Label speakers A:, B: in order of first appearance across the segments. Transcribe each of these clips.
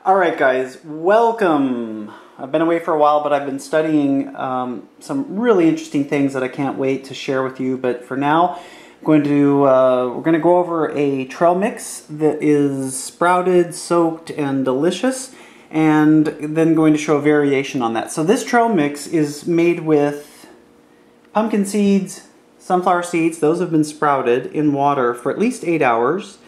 A: Alright guys, welcome! I've been away for a while, but I've been studying some really interesting things that I can't wait to share with you. But for now, we're going to go over a trail mix that is sprouted, soaked, and delicious, and then going to show a variation on that. So this trail mix is made with pumpkin seeds, sunflower seeds. Those have been sprouted in water for at least 8 hours.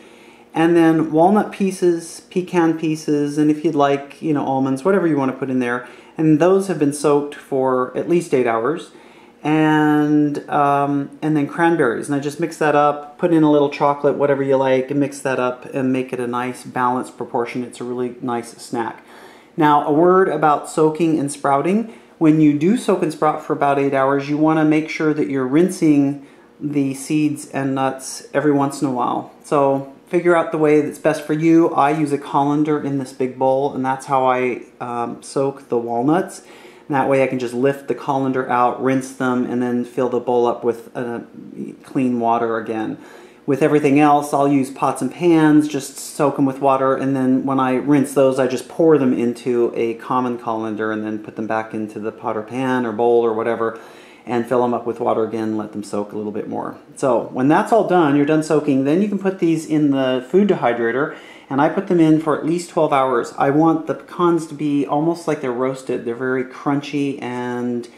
A: And then walnut pieces, pecan pieces, and if you'd like, almonds, whatever you want to put in there. And those have been soaked for at least 8 hours. And then cranberries. And I just mix that up, put in a little chocolate, whatever you like, and mix that up and make it a nice balanced proportion. It's a really nice snack. Now, a word about soaking and sprouting. When you do soak and sprout for about 8 hours, you want to make sure that you're rinsing the seeds and nuts every once in a while. So figure out the way that's best for you. I use a colander in this big bowl, and that's how I soak the walnuts. And that way I can just lift the colander out, rinse them, and then fill the bowl up with clean water again. With everything else, I'll use pots and pans, just soak them with water, and then when I rinse those, I just pour them into a common colander and then put them back into the pot or pan or bowl or whatever, and fill them up with water again, let them soak a little bit more. So when that's all done, you're done soaking, then you can put these in the food dehydrator, and I put them in for at least 12 hours. I want the pecans to be almost like they're roasted. They're very crunchy and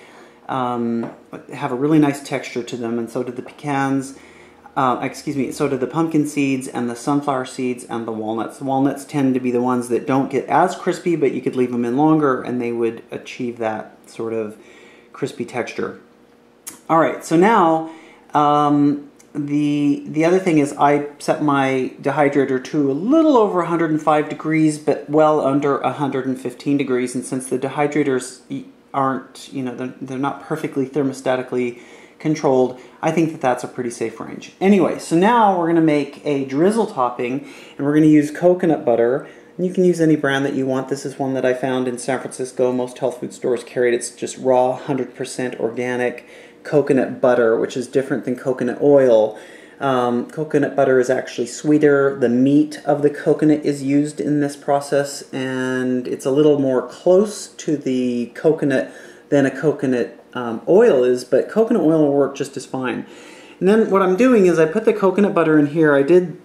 A: have a really nice texture to them, and so do the pecans. So do the pumpkin seeds and the sunflower seeds and the walnuts. The walnuts tend to be the ones that don't get as crispy, but you could leave them in longer and they would achieve that sort of crispy texture. Alright, so now the other thing is I set my dehydrator to a little over 105 degrees, but well under 115 degrees, and since the dehydrators aren't, they're not perfectly thermostatically controlled, I think that that's a pretty safe range. Anyway, so now we're going to make a drizzle topping, and we're going to use coconut butter. And you can use any brand that you want. This is one that I found in San Francisco. Most health food stores carry it. It's just raw, 100% organic coconut butter, which is different than coconut oil. Coconut butter is actually sweeter. The meat of the coconut is used in this process, and it's a little more close to the coconut than a coconut oil is, but coconut oil will work just as fine. And then what I'm doing is I put the coconut butter in here. I did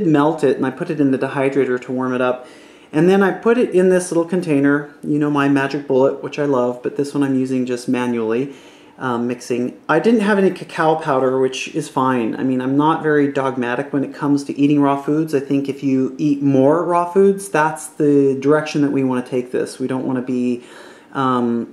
A: melt it, and I put it in the dehydrator to warm it up. And then I put it in this little container, my Magic Bullet, which I love, but this one I'm using just manually mixing. I didn't have any cacao powder, which is fine. I mean, I'm not very dogmatic when it comes to eating raw foods. I think if you eat more raw foods, that's the direction that we want to take this. We don't want to be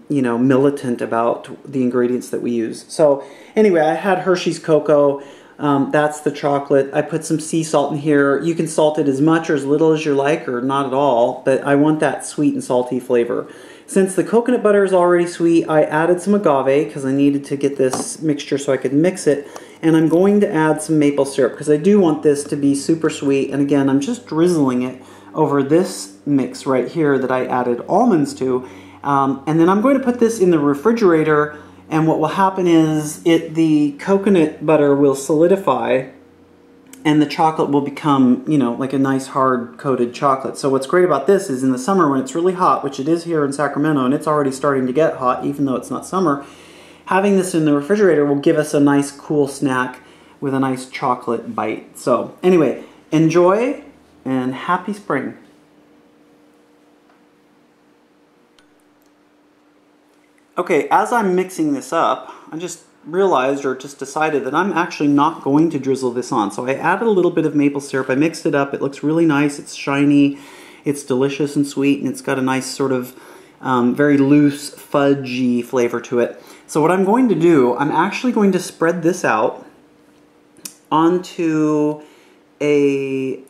A: militant about the ingredients that we use. So anyway, I had Hershey's Cocoa. That's the chocolate. I put some sea salt in here. You can salt it as much or as little as you like, or not at all, but I want that sweet and salty flavor. Since the coconut butter is already sweet, I added some agave because I needed to get this mixture so I could mix it. And I'm going to add some maple syrup because I do want this to be super sweet. And again, I'm just drizzling it over this mix right here that I added almonds to. And then I'm going to put this in the refrigerator, and what will happen is the coconut butter will solidify and the chocolate will become, like a nice hard coated chocolate. So what's great about this is in the summer when it's really hot, which it is here in Sacramento, and it's already starting to get hot even though it's not summer, having this in the refrigerator will give us a nice cool snack with a nice chocolate bite. So anyway, enjoy and happy spring. Okay, as I'm mixing this up, I just realized or just decided that I'm actually not going to drizzle this on. So I added a little bit of maple syrup. I mixed it up. It looks really nice. It's shiny. It's delicious and sweet, and it's got a nice sort of very loose, fudgy flavor to it. So what I'm going to do, I'm actually going to spread this out onto a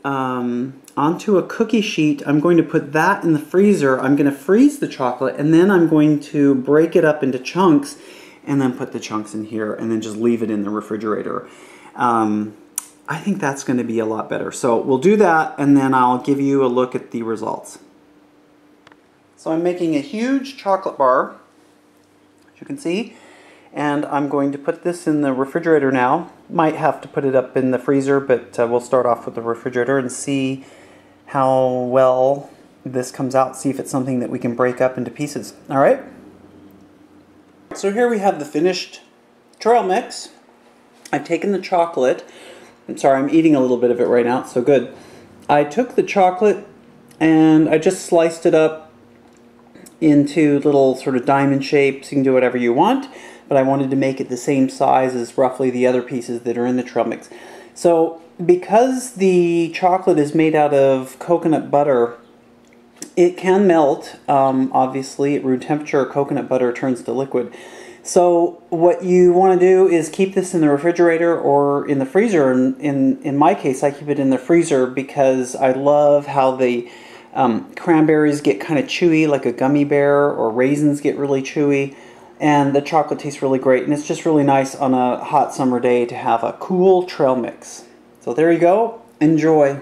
A: cookie sheet. I'm going to put that in the freezer. I'm going to freeze the chocolate, and then I'm going to break it up into chunks and then put the chunks in here and then just leave it in the refrigerator. I think that's going to be a lot better. So we'll do that, and then I'll give you a look at the results. So I'm making a huge chocolate bar, as you can see, and I'm going to put this in the refrigerator now. Might have to put it up in the freezer, but we'll start off with the refrigerator and see how well this comes out, see if it's something that we can break up into pieces. All right? So here we have the finished trail mix. I've taken the chocolate. I'm sorry, I'm eating a little bit of it right now. It's so good. I took the chocolate and I just sliced it up into little sort of diamond shapes. You can do whatever you want, but I wanted to make it the same size as roughly the other pieces that are in the trail mix. So because the chocolate is made out of coconut butter, it can melt. Obviously, at room temperature, coconut butter turns to liquid. So what you want to do is keep this in the refrigerator or in the freezer. In my case, I keep it in the freezer because I love how the cranberries get kind of chewy like a gummy bear, or raisins get really chewy, and the chocolate tastes really great. And it's just really nice on a hot summer day to have a cool trail mix. So there you go. Enjoy.